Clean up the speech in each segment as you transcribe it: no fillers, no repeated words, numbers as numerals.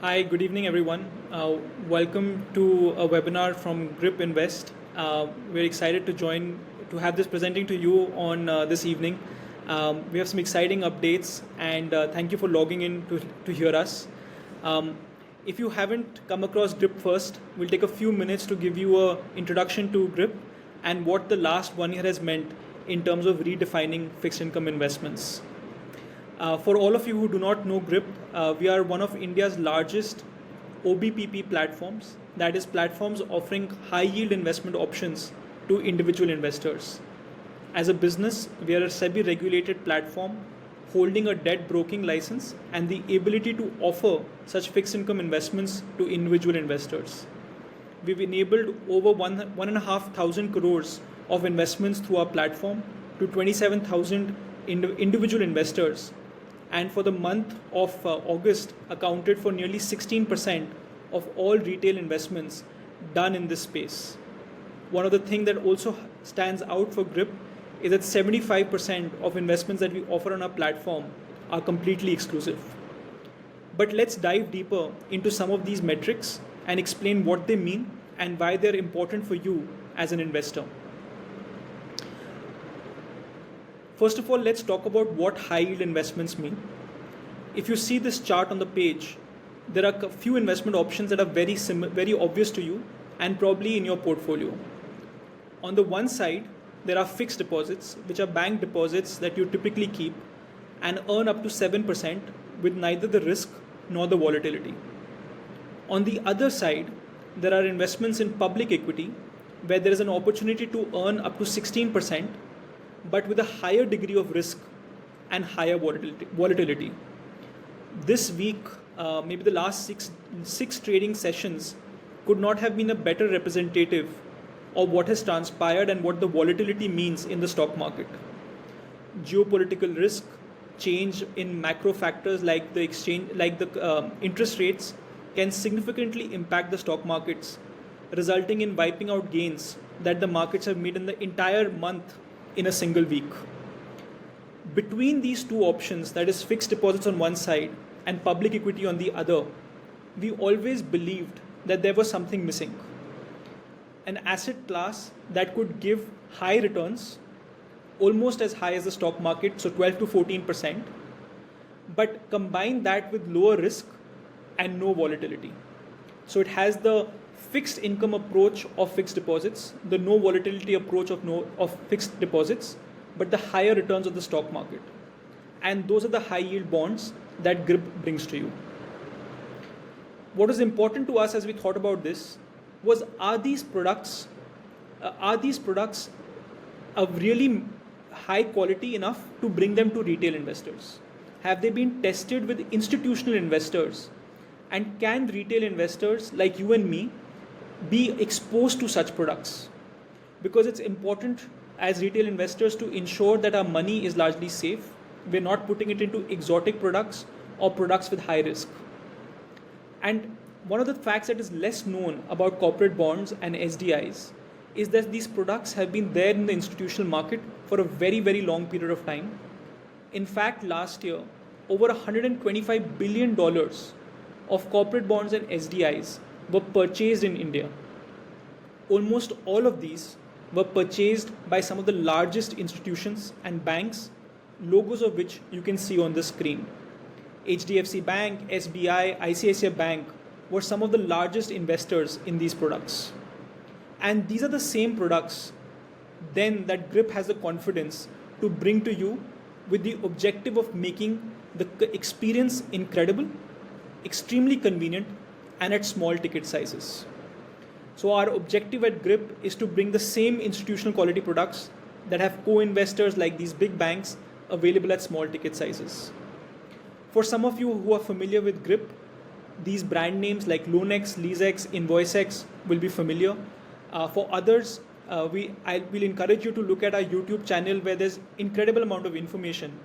Hi, good evening, everyone. Welcome to a webinar from Grip Invest. We're excited to have this presenting to you on this evening. We have some exciting updates, and thank you for logging in to hear us. If you haven't come across Grip first, we'll take a few minutes to give you an introduction to Grip and what the last 1 year has meant in terms of redefining fixed income investments. For all of you who do not know Grip, we are one of India's largest OBPP platforms, that is, platforms offering high yield investment options to individual investors. As a business, we are a SEBI regulated platform holding a debt broking license and the ability to offer such fixed income investments to individual investors. We've enabled over 1,500 crores of investments through our platform to 27,000 individual investors, and for the month of August accounted for nearly 16% of all retail investments done in this space. One of the things that also stands out for Grip is that 75% of investments that we offer on our platform are completely exclusive. But let's dive deeper into some of these metrics and explain what they mean and why they're important for you as an investor. First of all, let's talk about what high yield investments mean. If you see this chart on the page, there are a few investment options that are very obvious to you and probably in your portfolio. On the one side, there are fixed deposits, which are bank deposits that you typically keep and earn up to 7% with neither the risk nor the volatility. On the other side, there are investments in public equity where there is an opportunity to earn up to 16%, but with a higher degree of risk and higher volatility. This week, maybe the last six trading sessions could not have been a better representative of what has transpired and what the volatility means in the stock market. Geopolitical risk, change in macro factors like the interest rates can significantly impact the stock markets, resulting in wiping out gains that the markets have made in the entire month in a single week. Between these two options, that is fixed deposits on one side and public equity on the other, we always believed that there was something missing. An asset class that could give high returns, almost as high as the stock market, so 12 to 14%, but combine that with lower risk and no volatility. So it has the fixed income approach of fixed deposits, the no volatility approach of fixed deposits, but the higher returns of the stock market. And those are the high yield bonds that Grip brings to you. What is important to us as we thought about this was, are these products of really high quality enough to bring them to retail investors? Have they been tested with institutional investors? And can retail investors like you and me be exposed to such products? Because it's important as retail investors to ensure that our money is largely safe. We're not putting it into exotic products or products with high risk. And one of the facts that is less known about corporate bonds and SDIs is that these products have been there in the institutional market for a very, very long period of time. In fact, last year, over $125 billion of corporate bonds and SDIs were purchased in India. Almost all of these were purchased by some of the largest institutions and banks, logos of which you can see on the screen. HDFC Bank, SBI, ICICI Bank were some of the largest investors in these products. And these are the same products then that Grip has the confidence to bring to you with the objective of making the experience incredible, extremely convenient, and at small ticket sizes. So our objective at Grip is to bring the same institutional quality products that have co-investors like these big banks available at small ticket sizes. For some of you who are familiar with Grip, these brand names like LoanX, LeaseX, InvoiceX will be familiar. For others, I will encourage you to look at our YouTube channel where there's incredible amount of information.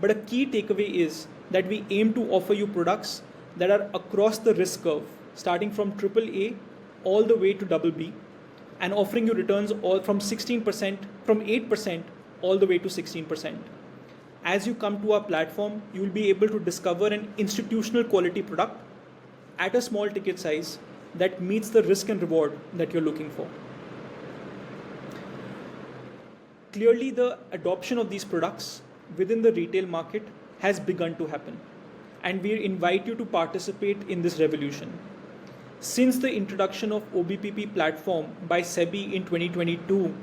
But a key takeaway is that we aim to offer you products that are across the risk curve, starting from AAA all the way to BB, and offering you returns all from 8% all the way to 16%. As you come to our platform, you will be able to discover an institutional quality product at a small ticket size that meets the risk and reward that you're looking for. Clearly, the adoption of these products within the retail market has begun to happen, and we invite you to participate in this revolution. Since the introduction of OBPP platform by SEBI in 2022,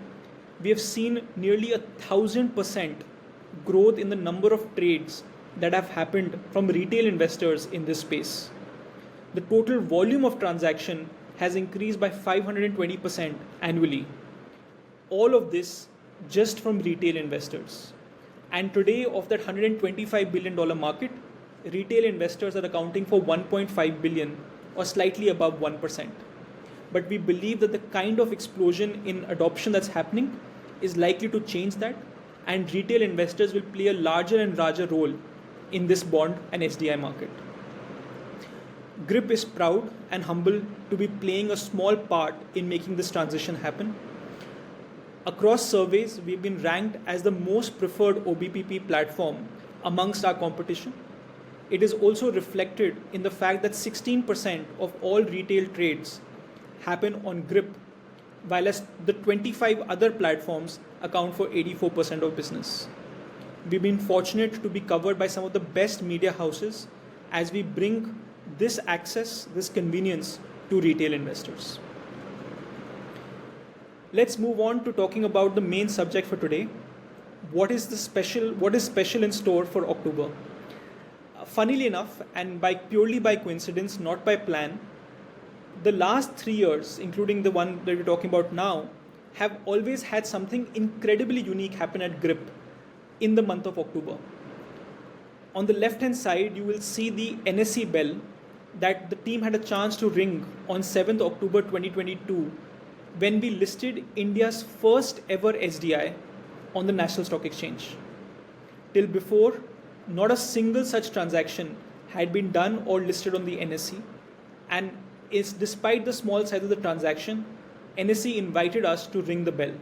we have seen nearly 1,000% growth in the number of trades that have happened from retail investors in this space. The total volume of transaction has increased by 520% annually. All of this just from retail investors. And today, of that $125 billion market, retail investors are accounting for 1.5 billion, or slightly above 1%. But we believe that the kind of explosion in adoption that's happening is likely to change that, and retail investors will play a larger and larger role in this bond and SDI market. GRIP is proud and humble to be playing a small part in making this transition happen. Across surveys, we've been ranked as the most preferred OBPP platform amongst our competition. It is also reflected in the fact that 16% of all retail trades happen on GRIP, while the 25 other platforms account for 84% of business. We've been fortunate to be covered by some of the best media houses as we bring this access, this convenience to retail investors. Let's move on to talking about the main subject for today. What is special in store for October? Funnily enough, and purely by coincidence, not by plan, the last 3 years, including the one that we're talking about now, have always had something incredibly unique happen at GRIP in the month of October. On the left-hand side, you will see the NSE bell that the team had a chance to ring on 7th October 2022 when we listed India's first ever SDI on the National Stock Exchange. Till before, not a single such transaction had been done or listed on the NSE, and despite the small size of the transaction, NSE invited us to ring the bell.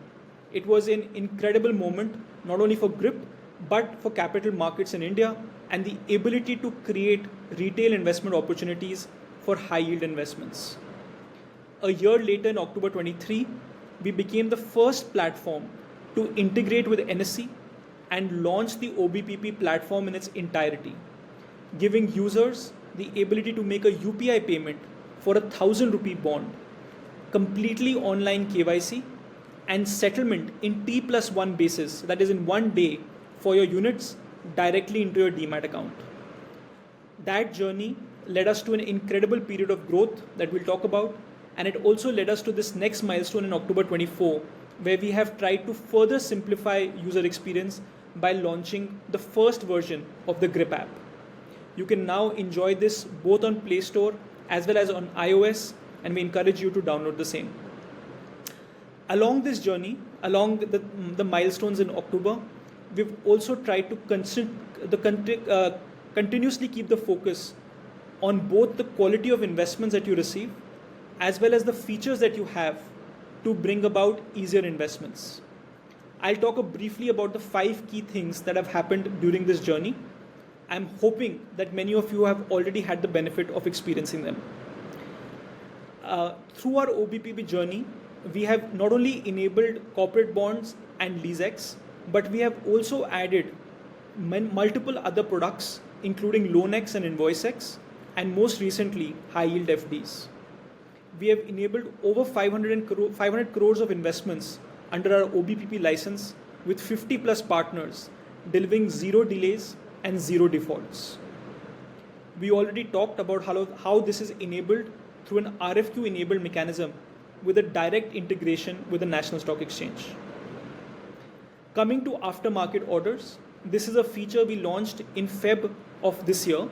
It was an incredible moment, not only for GRIP, but for capital markets in India and the ability to create retail investment opportunities for high yield investments. A year later, in October 23, we became the first platform to integrate with NSE and launch the OBPP platform in its entirety, giving users the ability to make a UPI payment for a 1,000 rupee bond, completely online KYC, and settlement in T+1 basis, that is in 1 day, for your units directly into your Demat account. That journey led us to an incredible period of growth that we'll talk about, and it also led us to this next milestone in October 24, where we have tried to further simplify user experience by launching the first version of the GRIP app. You can now enjoy this both on Play Store as well as on iOS, and we encourage you to download the same. Along this journey, along the milestones in October, we've also tried to continuously keep the focus on both the quality of investments that you receive as well as the features that you have to bring about easier investments. I'll talk briefly about the 5 key things that have happened during this journey. I'm hoping that many of you have already had the benefit of experiencing them. Through our OBPP journey, we have not only enabled corporate bonds and LeaseX, but we have also added multiple other products, including LoanX and InvoiceX, and most recently, high-yield FDs. We have enabled over 500 crores of investments under our OBPP license with 50 plus partners, delivering 0 delays and 0 defaults. We already talked about how this is enabled through an RFQ-enabled mechanism with a direct integration with the National Stock Exchange. Coming to aftermarket orders, this is a feature we launched in Feb of this year,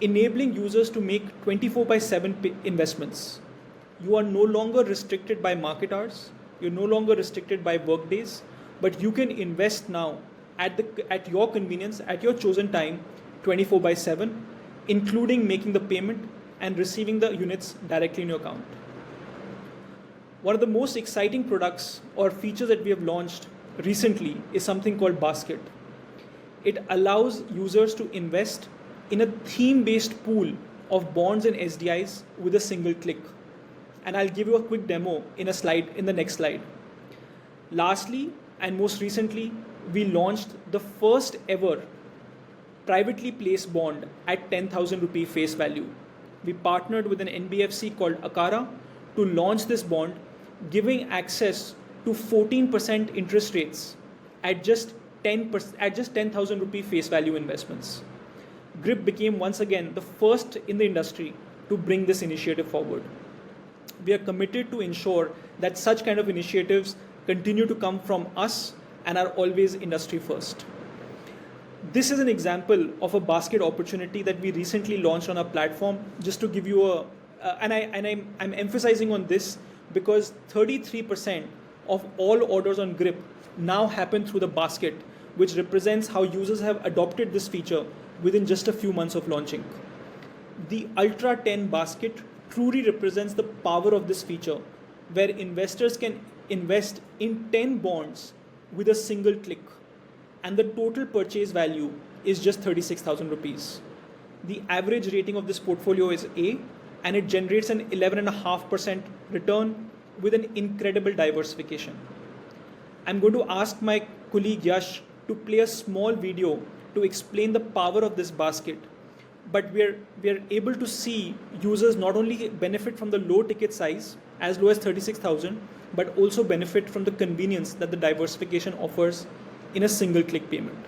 enabling users to make 24/7 investments. You are no longer restricted by market hours, you're no longer restricted by work days, but you can invest now at your convenience, at your chosen time, 24/7, including making the payment and receiving the units directly in your account. One of the most exciting products or features that we have launched recently is something called Basket. It allows users to invest in a theme-based pool of bonds and SDIs with a single click. And I'll give you a quick demo in the next slide. Lastly, and most recently, we launched the first ever privately placed bond at 10,000 rupee face value. We partnered with an NBFC called Akara to launch this bond, giving access to 14% interest rates at just 10,000 rupee face value investments. GRIP became once again the first in the industry to bring this initiative forward. We are committed to ensure that such kind of initiatives continue to come from us and are always industry first. This is an example of a basket opportunity that we recently launched on our platform. Just to give you I'm emphasizing on this because 33% of all orders on GRIP now happen through the basket, which represents how users have adopted this feature within just a few months of launching. The Ultra 10 basket truly represents the power of this feature, where investors can invest in 10 bonds with a single click, and the total purchase value is just 36,000 rupees. The average rating of this portfolio is A, and it generates an 11.5% return with an incredible diversification. I'm going to ask my colleague Yash to play a small video to explain the power of this basket. But we're able to see users not only benefit from the low ticket size, as low as 36,000, but also benefit from the convenience that the diversification offers in a single click payment.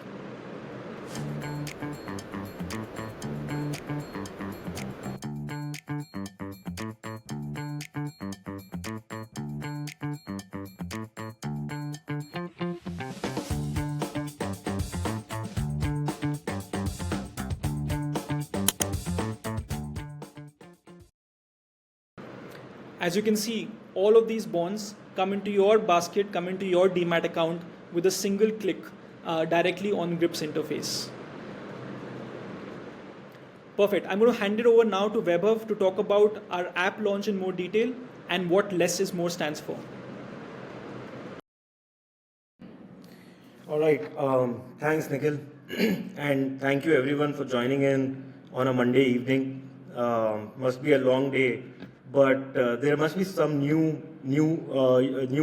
As you can see, all of these bonds come into your basket, come into your Demat account with a single click directly on GRIP's interface. Perfect. I'm going to hand it over now to Vaibhav to talk about our app launch in more detail and what less is more stands for. All right. Thanks, Nikhil. And thank you everyone for joining in on a Monday evening. Must be a long day, but there must be some new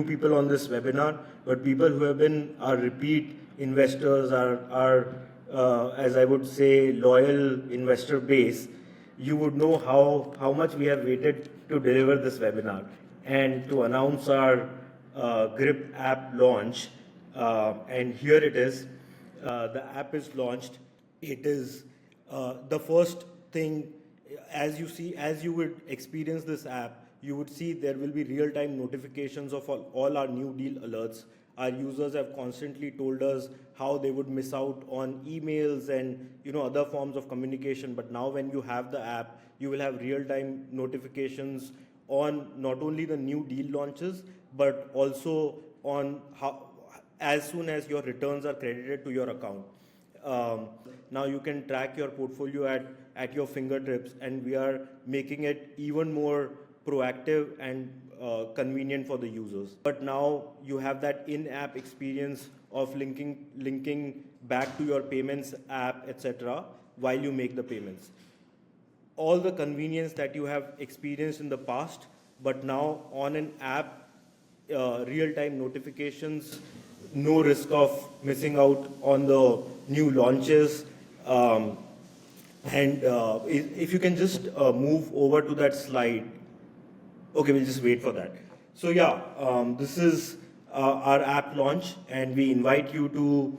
people on this webinar. But people who have been our repeat investors, our as I would say, loyal investor base, you would know how much we have waited to deliver this webinar and to announce our GRIP app launch. And here it is. The app is launched. It is the first thing, as you would experience this app, you would see there will be real-time notifications of all our new deal alerts. Our users have constantly told us how they would miss out on emails and other forms of communication. But now when you have the app, you will have real-time notifications on not only the new deal launches, but also on how as soon as your returns are credited to your account. Now you can track your portfolio at your fingertips, and we are making it even more proactive and convenient for the users. But now you have that in-app experience of linking back to your payments app, etc., while you make the payments. All the convenience that you have experienced in the past, but now on an app, real-time notifications, no risk of missing out on the new launches. And if you can just move over to that slide. Okay, we'll just wait for that. So yeah, this is our app launch, and we invite you to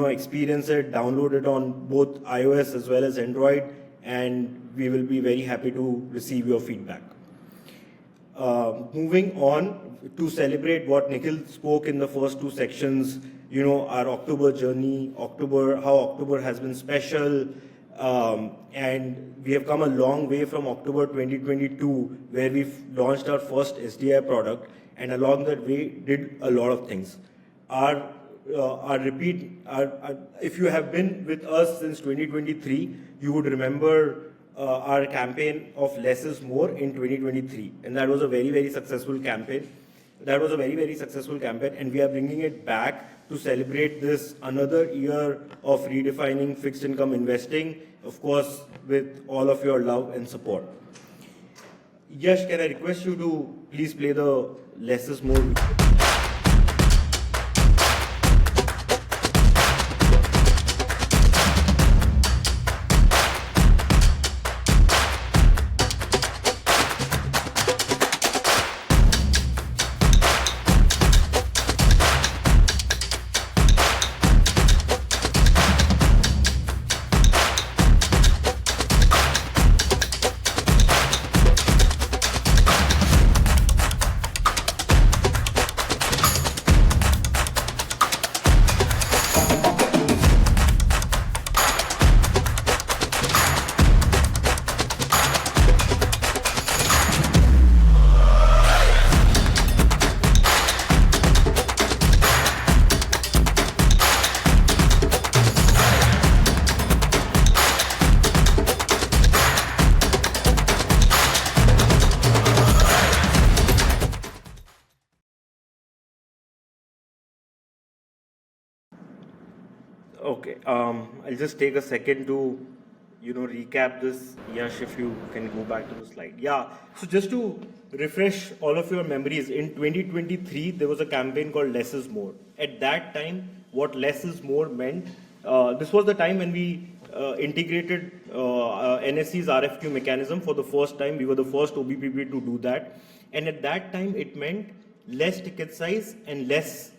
experience it, download it on both iOS as well as Android, and we will be very happy to receive your feedback. Moving on to celebrate what Nikhil spoke in the first two sections, our October journey, how October has been special, and we have come a long way from October 2022, where we've launched our first SDI product, and along that way did a lot of things. If you have been with us since 2023, you would remember our campaign of less is more in 2023, and that was a very, very successful campaign. And we are bringing it back to celebrate this another year of redefining fixed income investing of course, with all of your love and support. Yash, can I request you to please play the less is more? Okay, I'll just take a second to, recap this. Yash, if you can go back to the slide. Yeah, so just to refresh all of your memories, in 2023, there was a campaign called Less is More. At that time, what less is more meant, this was the time when we integrated NSC's RFQ mechanism for the first time. We were the first OBPP to do that. And at that time, it meant less ticket size and less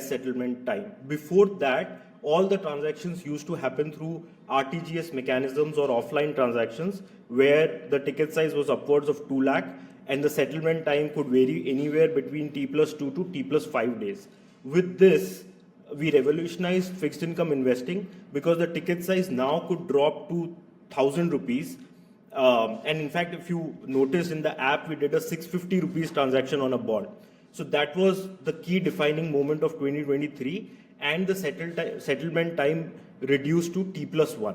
settlement time. Before that, all the transactions used to happen through RTGS mechanisms or offline transactions where the ticket size was upwards of 2 lakh and the settlement time could vary anywhere between T+2 to T+5 days. With this, we revolutionized fixed income investing because the ticket size now could drop to 1,000 rupees. And in fact, if you notice in the app, we did a 650 rupees transaction on a bond. So that was the key defining moment of 2023, and the settlement time reduced to T+1.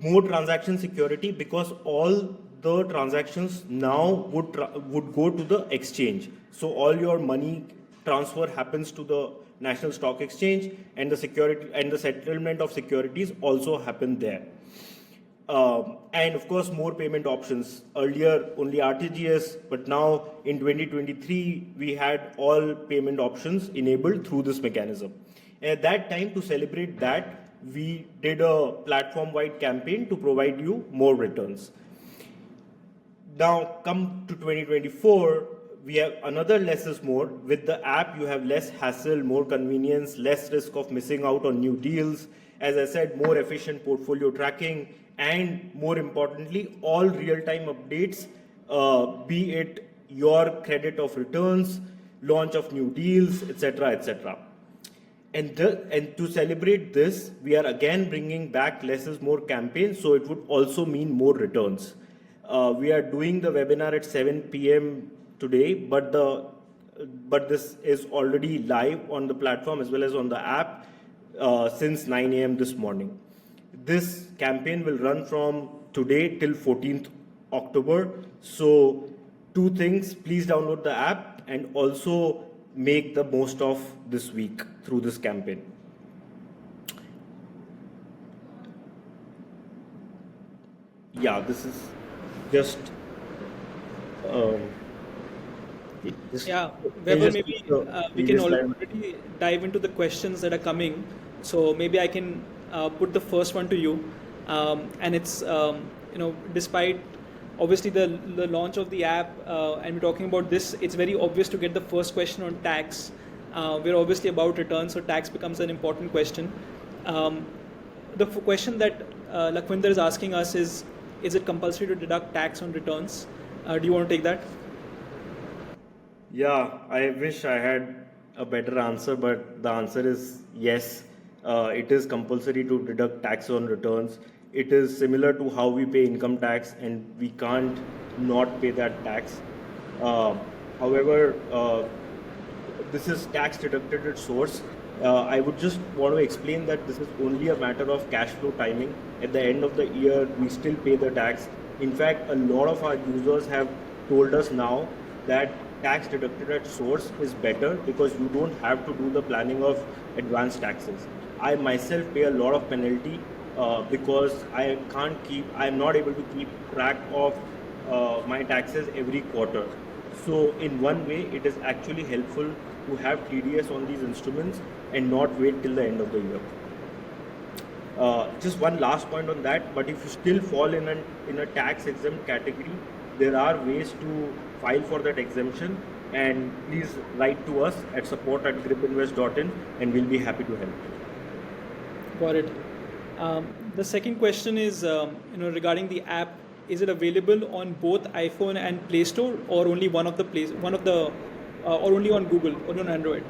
More transaction security because all the transactions now would go to the exchange. So all your money transfer happens to the National Stock Exchange, and the settlement of securities also happened there. And of course, more payment options. Earlier, only RTGS, but now in 2023, we had all payment options enabled through this mechanism. And at that time, to celebrate that, we did a platform-wide campaign to provide you more returns. Now, come to 2024, we have another less is more. With the app, you have less hassle, more convenience, less risk of missing out on new deals. As I said, more efficient portfolio tracking, and more importantly, all real-time updates, be it your credit of returns, launch of new deals, etc., etc. And to celebrate this, we are again bringing back less is more campaign, so it would also mean more returns. We are doing the webinar at 7 p.m. today, but this is already live on the platform as well as on the app since 9 a.m. this morning. This campaign will run from today till 14th October. So 2 things, please download the app and also make the most of this week through this campaign. Yeah, this is just... yeah, Vaibhav, maybe we can already dive into the questions that are coming. So maybe I can put the first one to you. And it's, despite obviously the launch of the app and we're talking about this, it's very obvious to get the first question on tax. We're obviously about returns, so tax becomes an important question. The question that Lakhvinder is asking us is it compulsory to deduct tax on returns? Do you want to take that? Yeah, I wish I had a better answer, but the answer is yes. It is compulsory to deduct tax on returns. It is similar to how we pay income tax, and we can't not pay that tax. However, this is tax deducted at source. I would just want to explain that this is only a matter of cash flow timing. At the end of the year, we still pay the tax. In fact, a lot of our users have told us now that tax deducted at source is better because you don't have to do the planning of advanced taxes. I myself pay a lot of penalty because I'm not able to keep track of my taxes every quarter. So in one way, it is actually helpful to have TDS on these instruments and not wait till the end of the year. Just one last point on that, but if you still fall in a tax exempt category, there are ways to file for that exemption, and please write to us at support@gripinvest.in and we'll be happy to help. Got it. The second question is, regarding the app. Is it available on both iPhone and Play Store, or only or only on Google, or on Android?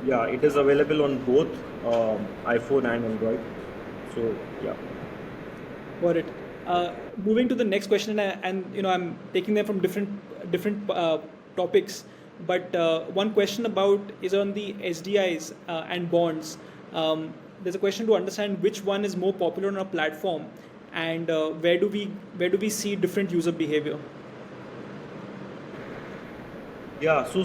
Yeah, it is available on both iPhone and Android. So yeah. Got it. Moving to the next question, and I'm taking them from different topics, but one question is on the SDIs and bonds. There's a question to understand which one is more popular on our platform, and where do we see different user behavior? Yeah. So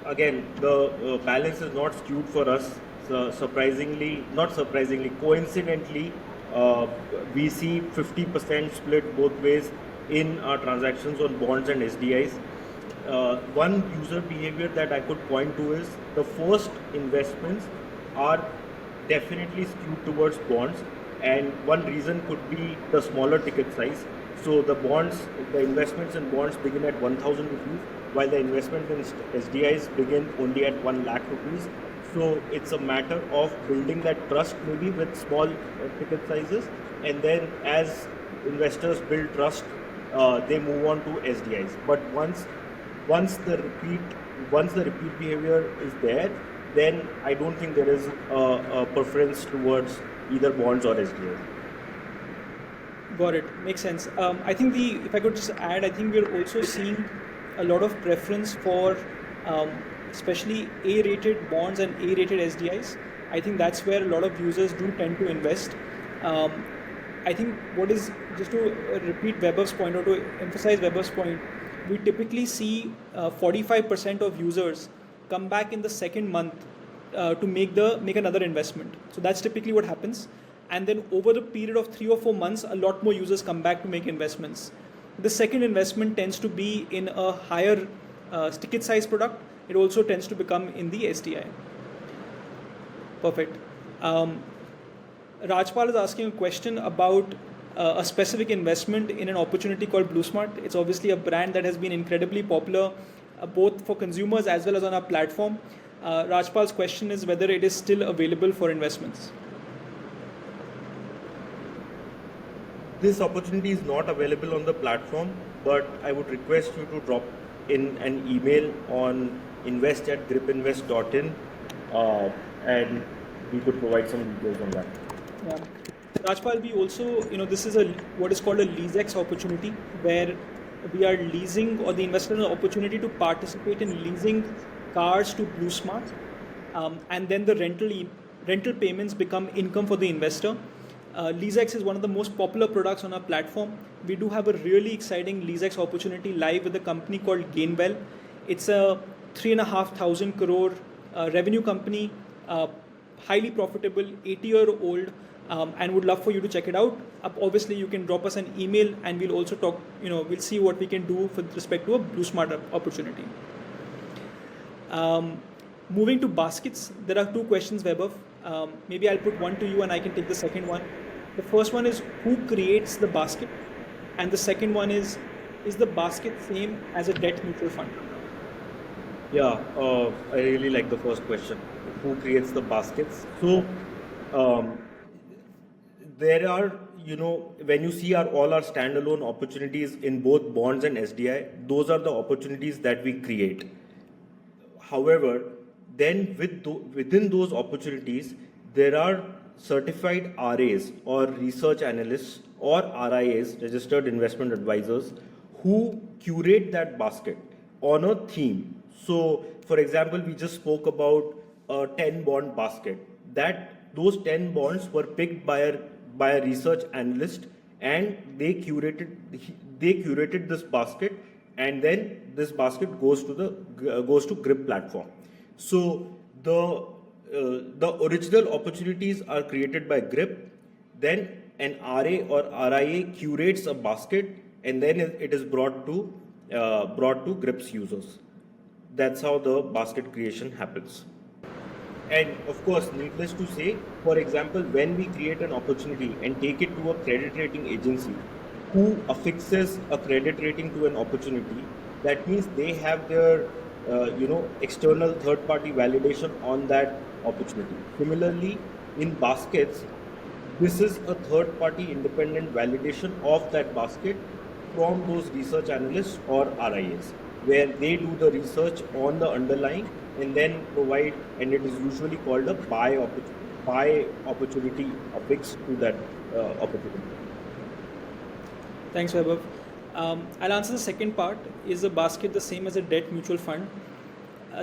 again, the balance is not skewed for us. So coincidentally, we see 50% split both ways in our transactions on bonds and SDIs. One user behavior that I could point to is the first investments are definitely skewed towards bonds, and one reason could be the smaller ticket size. So the investments in bonds begin at 1,000 rupees, while the investment in SDIs begin only at 1 lakh rupees. So it's a matter of building that trust maybe with small ticket sizes, and then as investors build trust, they move on to SDIs. But once the repeat behavior is there, then I don't think there is a preference towards either bonds or SDIs. Got it. Makes sense. I think if I could just add, I think we're also seeing a lot of preference for especially A-rated bonds and A-rated SDIs. I think that's where a lot of users do tend to invest. I think just to repeat Vaibhav's point, or to emphasize Vaibhav's point, we typically see 45% of users come back in the second month to make another investment. So that's typically what happens. And then over the period of 3 or 4 months, a lot more users come back to make investments. The second investment tends to be in a higher ticket size product. It also tends to become in the SDI. Perfect. Rajpal is asking a question about a specific investment in an opportunity called BlueSmart. It's obviously a brand that has been incredibly popular both for consumers as well as on our platform. Rajpal's question is whether it is still available for investments. This opportunity is not available on the platform, but I would request you to drop in an email on invest@gripinvest.in, and we could provide some details on that. Yeah. Rajpal, we also, this is what is called a leasex opportunity, where we are leasing, or the investor has an opportunity to participate in leasing cars to BlueSmart, and then the rental payments become income for the investor. LeaseX is one of the most popular products on our platform. We do have a really exciting LeaseX opportunity live with a company called Gainwell. It's a 3,500 crore revenue company, highly profitable, 80-year-old, and would love for you to check it out. Obviously, you can drop us an email, and we'll also talk. We'll see what we can do with respect to a BlueSmart opportunity. Moving to baskets, there are 2 questions, Vaibhav. Maybe I'll put one to you, and I can take the second one. The first one is, who creates the basket? And the second one is the basket same as a debt mutual fund? Yeah, I really like the first question. Who creates the baskets? So there are, when you see all our standalone opportunities in both bonds and SDI, those are the opportunities that we create. However, then within those opportunities, there are certified RAs or research analysts or RIAs, registered investment advisors, who curate that basket on a theme. So, for example, we just spoke about a 10 bond basket. Those 10 bonds were picked by a research analyst, and they curated this basket, and then this basket goes to Grip platform. So the original opportunities are created by Grip. then an RA or RIA curates a basket, and then it is brought to GRIPS users. That's how the basket creation happens. And of course, needless to say, for example, when we create an opportunity and take it to a credit rating agency who affixes a credit rating to an opportunity, that means they have their external third-party validation on that opportunity. Similarly, in baskets, this is a third-party independent validation of that basket from those research analysts or RIAs, where they do the research on the underlying and then provide, and it is usually called a buy opportunity affix to that opportunity. Thanks, Vaibhav. I'll answer the second part. Is a basket the same as a debt mutual fund?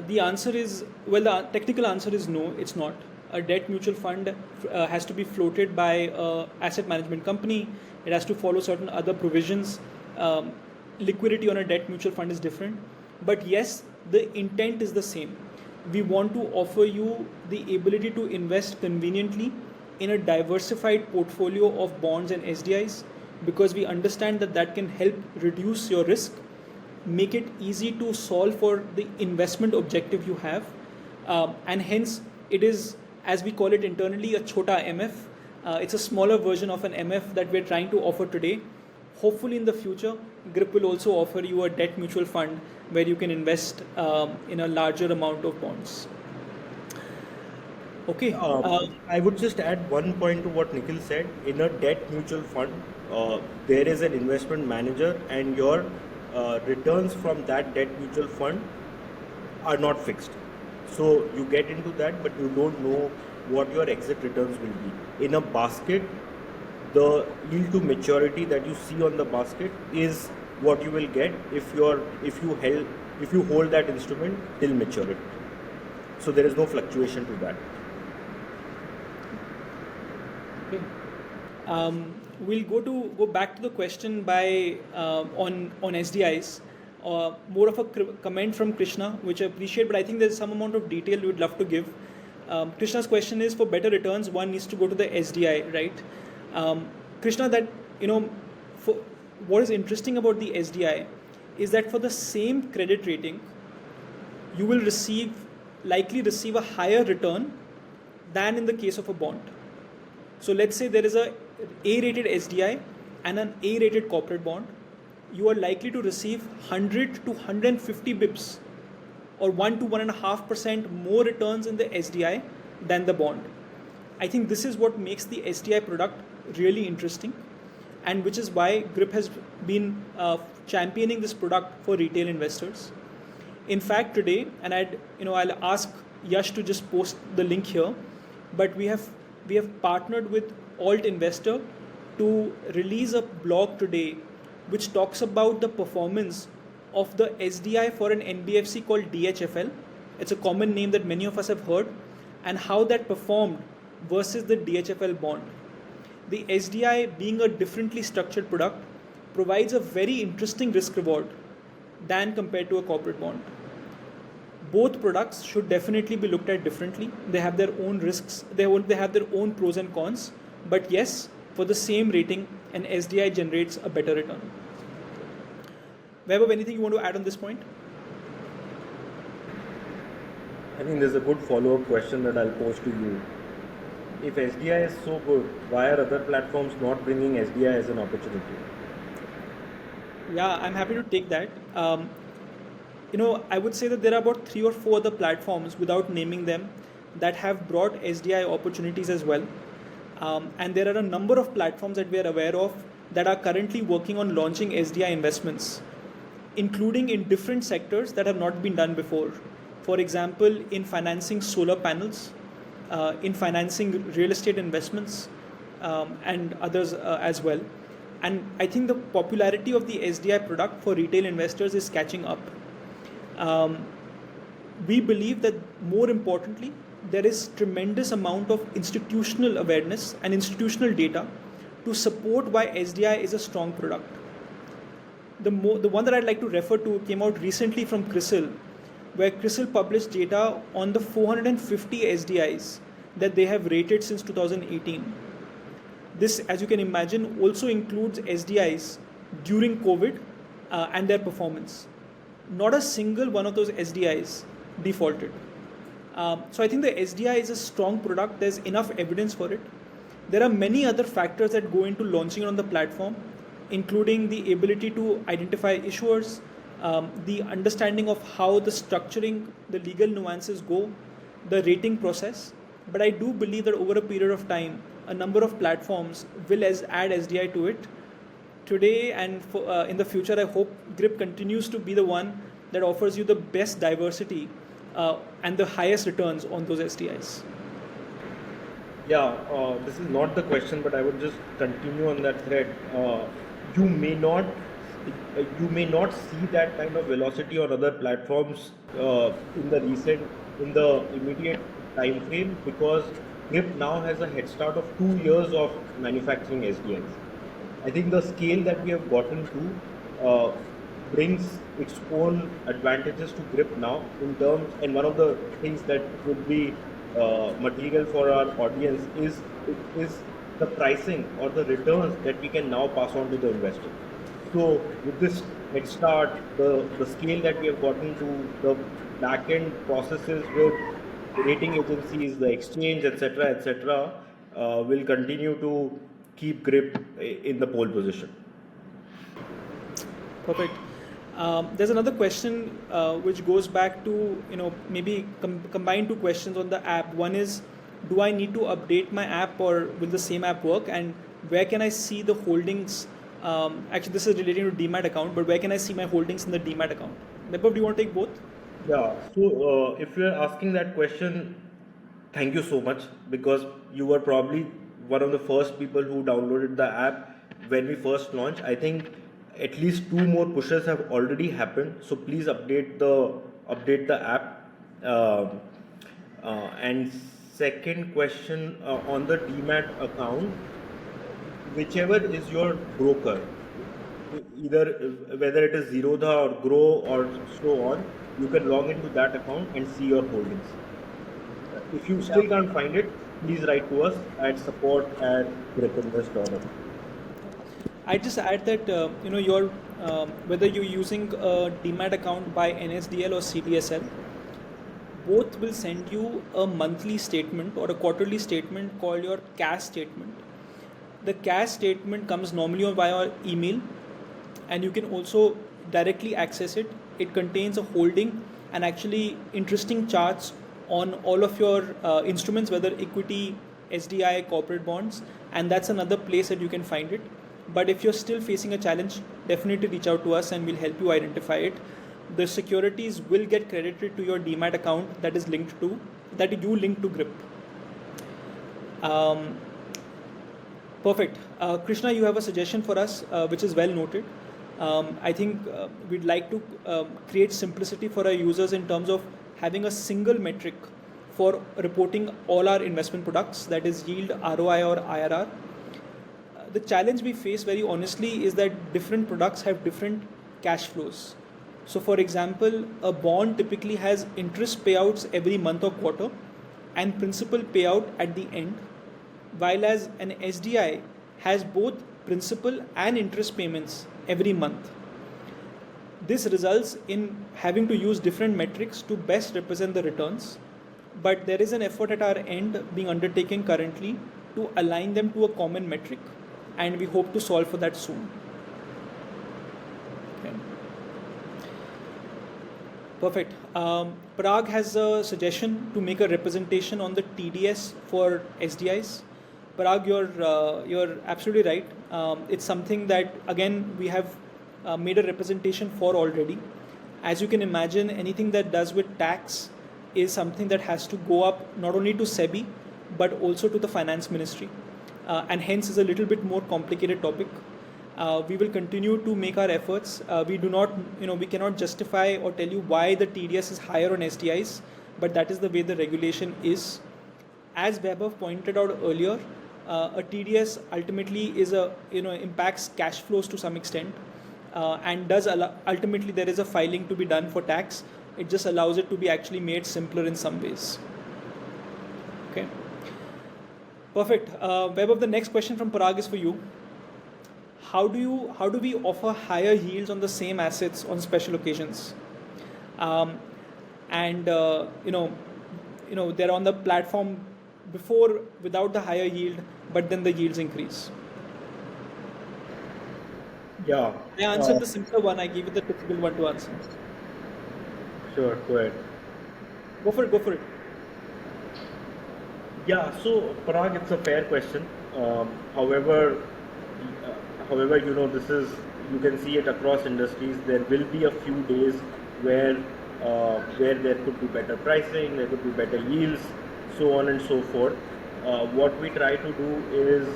The answer is, well, the technical answer is no, it's not. A debt mutual fund has to be floated by an asset management company. It has to follow certain other provisions. Liquidity on a debt mutual fund is different. But yes, the intent is the same. We want to offer you the ability to invest conveniently in a diversified portfolio of bonds and SDIs, because we understand that that can help reduce your risk, make it easy to solve for the investment objective you have, and hence it is, as we call it internally, a chota MF. It's a smaller version of an MF that we're trying to offer today. Hopefully in the future, GRIP will also offer you a debt mutual fund where you can invest in a larger amount of bonds. Okay. I would just add one point to what Nikhil said. In a debt mutual fund, there is an investment manager, and your returns from that debt mutual fund are not fixed. So you get into that, but you don't know what your exit returns will be. In a basket, the yield to maturity that you see on the basket is what you will get if you hold that instrument till maturity. So there is no fluctuation to that. Okay. We'll go back to the question by on SDIs. More of a comment from Krishna, which I appreciate, but I think there's some amount of detail we would love to give. Krishna's question is, for better returns, one needs to go to the SDI, right? Krishna, that for what is interesting about the SDI is that for the same credit rating, you will likely receive a higher return than in the case of a bond. So let's say there is a A-rated SDI and an A-rated corporate bond. You are likely to receive 100 to 150 bips or 1 to 1.5% more returns in the SDI than the bond. I think this is what makes the SDI product really interesting, and which is why GRIP has been championing this product for retail investors. In fact, today, and I'll ask Yash to just post the link here, but we have partnered with Alt Investor to release a blog today which talks about the performance of the SDI for an NBFC called DHFL. It's a common name that many of us have heard, and how that performed versus the DHFL bond. The SDI, being a differently structured product, provides a very interesting risk reward than compared to a corporate bond. Both products should definitely be looked at differently. They have their own risks, they have their own pros and cons, but yes, for the same rating, an SDI generates a better return. Vaibhav, anything you want to add on this point? I think there's a good follow-up question that I'll pose to you. If SDI is so good, why are other platforms not bringing SDI as an opportunity? Yeah, I'm happy to take that. I would say that there are about 3 or 4 other platforms, without naming them, that have brought SDI opportunities as well. And there are a number of platforms that we are aware of that are currently working on launching SDI investments, including in different sectors that have not been done before. For example, in financing solar panels, in financing real estate investments, and others as well. And I think the popularity of the SDI product for retail investors is catching up. We believe that, more importantly, there is tremendous amount of institutional awareness and institutional data to support why SDI is a strong product. The one that I'd like to refer to came out recently from CRISIL, where CRISIL published data on the 450 SDIs that they have rated since 2018. This, as you can imagine, also includes SDIs during COVID and their performance. Not a single one of those SDIs defaulted. So I think the SDI is a strong product. There's enough evidence for it. There are many other factors that go into launching it on the platform, including the ability to identify issuers, the understanding of how the structuring, the legal nuances go, the rating process. But I do believe that over a period of time, a number of platforms will add SDI to it. Today and in the future, I hope Grip continues to be the one that offers you the best diversity and the highest returns on those SDIs. Yeah, this is not the question, but I would just continue on that thread. You may not, you may not see that kind of velocity on other platforms in the immediate time frame, because Grip now has a head start of 2 years of manufacturing SDIs. I think the scale that we have gotten to brings its own advantages to Grip now in terms, and one of the things that would be material for our audience is the pricing or the returns that we can now pass on to the investor. So with this head start, the scale that we have gotten to, the back-end processes with rating agencies, the exchange, etc., will continue to keep Grip in the pole position. Perfect. There's another question which goes back to, maybe combine two questions on the app. One is, do I need to update my app, or will the same app work? And where can I see the holdings? Actually, this is relating to Demat account, but where can I see my holdings in the Demat account? Vaibhav, do you want to take both? Yeah, so if you're asking that question, thank you so much, because you were probably one of the first people who downloaded the app when we first launched. I think at least 2 more pushes have already happened, so please update the app. And second question, on the Demat account, whichever is your broker, either whether it is Zerodha or Grow or so on, you can log into that account and see your holdings. If you still can't find it, please write to us at support@gripinvest.com. I just add that your whether you're using a Demat account by NSDL or CDSL, both will send you a monthly statement or a quarterly statement called your cash statement. The cash statement comes normally via email, and you can also directly access it. It contains a holding and actually interesting charts on all of your instruments, whether equity, SDI, corporate bonds, and that's another place that you can find it. But if you're still facing a challenge, definitely reach out to us and we'll help you identify it. The securities will get credited to your Demat account that you link to Grip. Perfect. Krishna, you have a suggestion for us, which is well noted. I think we'd like to create simplicity for our users in terms of having a single metric for reporting all our investment products, that is yield, ROI or IRR. The challenge we face very honestly is that different products have different cash flows. So for example, a bond typically has interest payouts every month or quarter and principal payout at the end, while as an SDI has both principal and interest payments every month. This results in having to use different metrics to best represent the returns, but there is an effort at our end being undertaken currently to align them to a common metric, and we hope to solve for that soon. Okay. Perfect. Parag has a suggestion to make a representation on the TDS for SDIs. Parag, you're absolutely right. It's something that, again, we have made a representation for already. As you can imagine, anything that does with tax is something that has to go up not only to SEBI, but also to the finance ministry. And hence is a little bit more complicated topic. We will continue to make our efforts. We cannot justify or tell you why the TDS is higher on SDIs, but that is the way the regulation is. As Vaibhav pointed out earlier, a TDS ultimately is impacts cash flows to some extent, and ultimately there is a filing to be done for tax. It just allows it to be actually made simpler in some ways. Okay. Perfect. Vaibhav, the next question from Parag is for you. How do we offer higher yields on the same assets on special occasions? And they're on the platform before without the higher yield, but then the yields increase. Yeah. I answered the simpler one. I gave you the difficult one to answer. Sure, go ahead. Go for it. Go for it. Yeah, so Parag, it's a fair question. However, this is, you can see it across industries. There will be a few days where there could be better pricing, there could be better yields, so on and so forth. What we try to do is,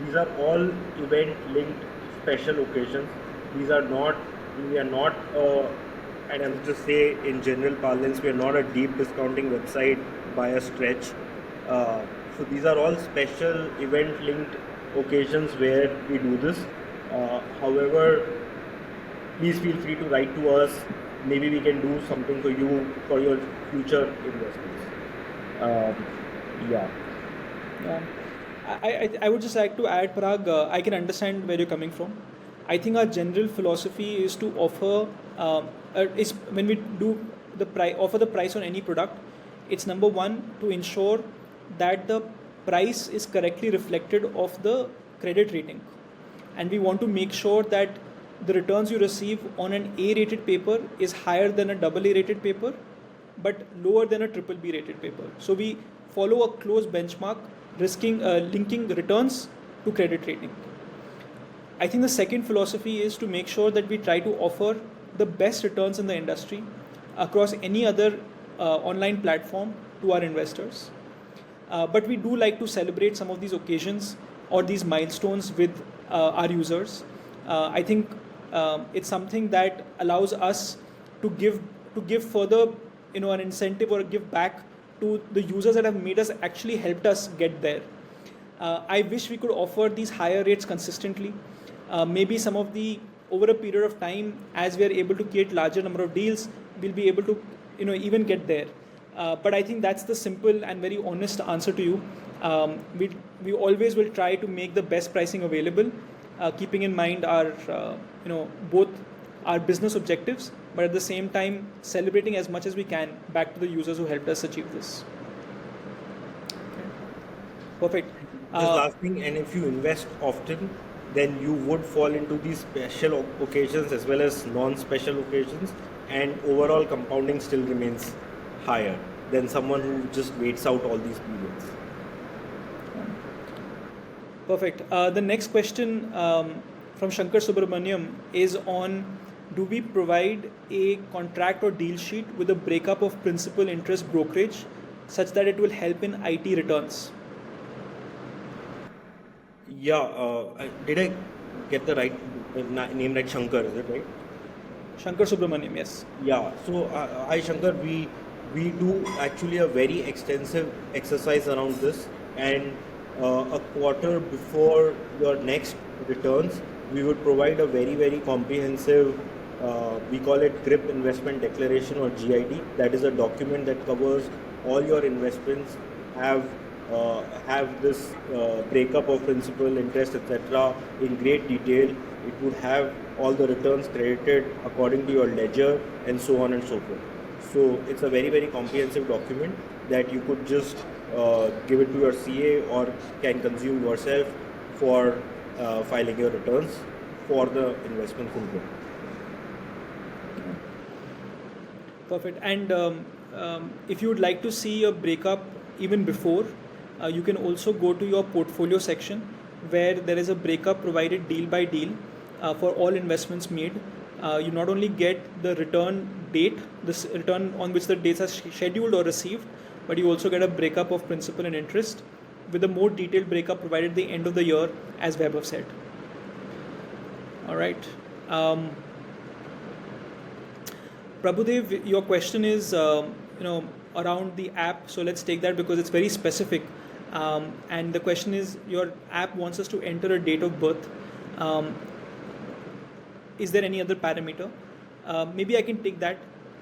these are all event-linked special occasions. We are not, and I'll just say in general parlance, we are not a deep discounting website by a stretch. So these are all special event-linked occasions where we do this. However, please feel free to write to us. Maybe we can do something for you for your future investments. Yeah. I would just like to add, Parag, I can understand where you're coming from. I think our general philosophy is to offer, is when we do offer the price on any product, it's number one to ensure that the price is correctly reflected of the credit rating. And we want to make sure that the returns you receive on an A-rated paper is higher than a AA rated paper, but lower than a BBB rated paper. So we follow a close benchmark, linking returns to credit rating. I think the second philosophy is to make sure that we try to offer the best returns in the industry across any other online platform to our investors. But we do like to celebrate some of these occasions or these milestones with our users. I think it's something that allows us to give further, an incentive or give back to the users that have made us, actually helped us get there. I wish we could offer these higher rates consistently. Maybe some of the, over a period of time, as we are able to create larger number of deals, we'll be able to, even get there. But I think that's the simple and very honest answer to you. We always will try to make the best pricing available, keeping in mind our, both our business objectives, but at the same time celebrating as much as we can back to the users who helped us achieve this. Okay. Perfect. Just last thing, and if you invest often, then you would fall into these special occasions as well as non-special occasions, and overall compounding still remains higher than someone who just waits out all these periods. Perfect. The next question from Shankar Subramaniam is on, do we provide a contract or deal sheet with a breakup of principal interest brokerage such that it will help in IT returns? Yeah, did I get the right name right? Shankar, is it right? Shankar Subramaniam, yes. Yeah, so Shankar, we do actually a very extensive exercise around this, and a quarter before your next returns, we would provide a very, very comprehensive, we call it GRIP Investment Declaration or GID. That is a document that covers all your investments, have this breakup of principal, interest, etc. in great detail. It would have all the returns credited according to your ledger and so on and so forth. So it's a very, very comprehensive document that you could just give it to your CA or can consume yourself for filing your returns for the investment fully. Perfect. And if you would like to see a breakup even before, you can also go to your portfolio section where there is a breakup provided deal by deal for all investments made. You not only get the return date, this return on which the dates are scheduled or received, but you also get a breakup of principal and interest with a more detailed breakup provided at the end of the year, as Vaibhav said. All right. Prabhudev, your question is, around the app. So let's take that because it's very specific. And the question is, your app wants us to enter a date of birth. Is there any other parameter? Maybe I can take that.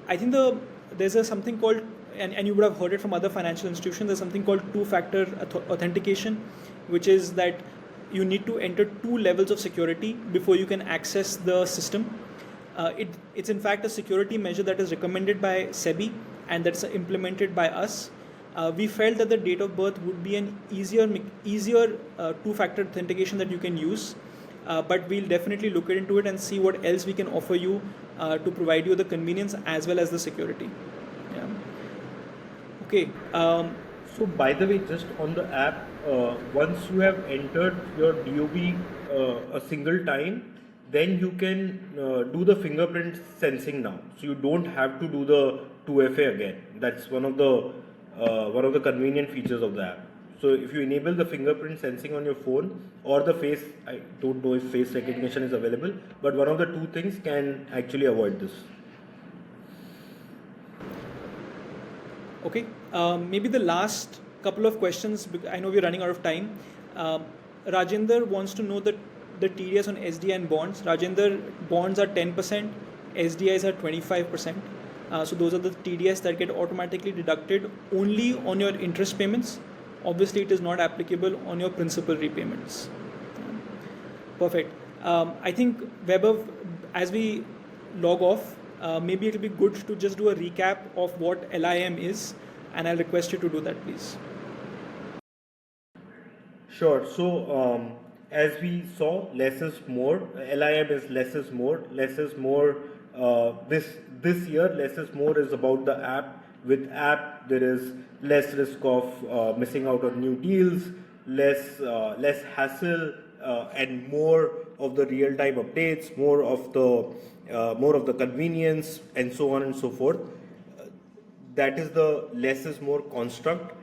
I think there's something called and you would have heard it from other financial institutions, there's something called two-factor authentication, which is that you need to enter 2 levels of security before you can access the system. It's in fact a security measure that is recommended by SEBI and that's implemented by us. We felt that the date of birth would be an easier two-factor authentication that you can use, but we'll definitely look into it and see what else we can offer you to provide you the convenience as well as the security. Yeah. Okay. So by the way, just on the app, once you have entered your DOB a single time, then you can do the fingerprint sensing now. So you don't have to do the 2FA again. That's one of the convenient features of the app. So if you enable the fingerprint sensing on your phone or the face, I don't know if face recognition is available, but one of the two things can actually avoid this. Okay, maybe the last couple of questions, I know we're running out of time. Rajender wants to know the TDS on SDI and bonds. Rajender, bonds are 10%, SDIs are 25%. So those are the TDS that get automatically deducted only on your interest payments. Obviously, it is not applicable on your principal repayments. Perfect. I think, Vaibhav, as we log off, maybe it will be good to just do a recap of what LIM is, and I'll request you to do that, please. Sure. So as we saw, less is more. LIM is less is more. Less is more. This year, less is more is about the app. With app, there is less risk of missing out on new deals, less hassle, and more of the real-time updates, more of the convenience, and so on and so forth. That is the less is more construct.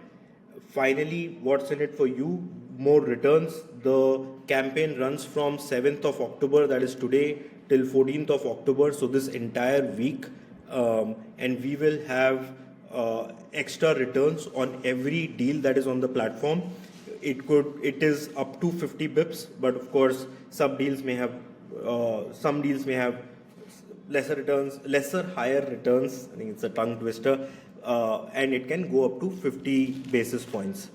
Finally, what's in it for you? More returns. The campaign runs from 7th of October, that is today, till 14th of October, so this entire week, and we will have extra returns on every deal that is on the platform. It is up to 50 bips, but of course some deals may have higher returns. I think it's a tongue twister, and it can go up to 50 basis points.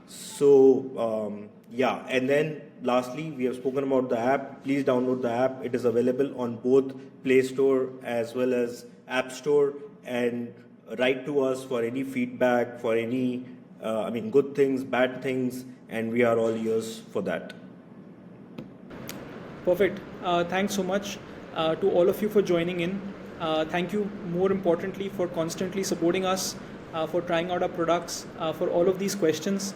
So yeah, and then lastly, we have spoken about the app. Please download the app. It is available on both Play Store as well as App Store, and write to us for any feedback, for any good things, bad things, and we are all ears for that. Perfect. Thanks so much to all of you for joining in. Thank you, more importantly, for constantly supporting us, for trying out our products, for all of these questions.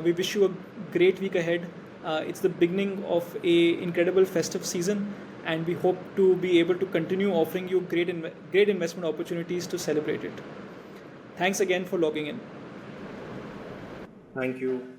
We wish you a great week ahead. It's the beginning of an incredible festive season, and we hope to be able to continue offering you great investment opportunities to celebrate it. Thanks again for logging in. Thank you.